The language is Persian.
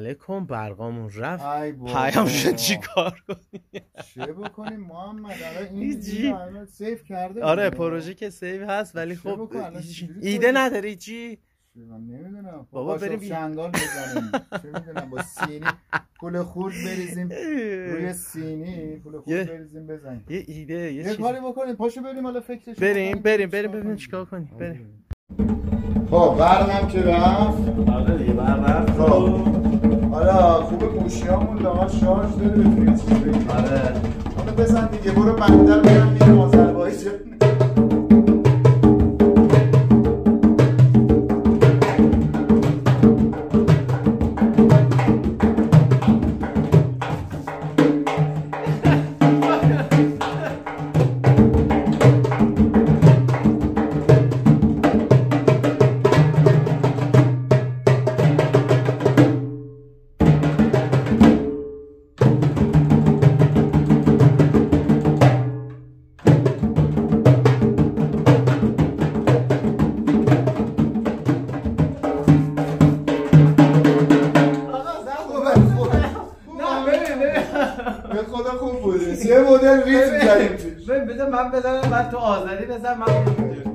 علیکم برقامون رفت. ای بابا پیام شد چی کار کنیم؟ چه بکنیم محمد؟ الان هیچی. این سیف کرده. آره پروژه که سیو هست ولی چه خب بکنم؟ الان چجوری ایده توضیح- نداری چی؟ من نمیدونم بابا بریم چنگال بزنیم. چه میدونم با سینی پول خورد بریزیم روی سینی، پول خورد بریزیم بزنیم. یه ایده یه کاری بکنیم. پاشو بریم حالا فکرش بریم ببینیم چیکار کنیم. بریم. خب برقم که رفت. آره دیگه برق رفت. حالا خوبه گوشیامون لاغر شارژ داره بتونیم چیز بگیم. آره حالا بزن دیگه برو بندر برم میرم آذربایجان. به خدا خوب بوده. یه مدل ریتم زدیم. بذار من بزنم بعد تو آذری بزن من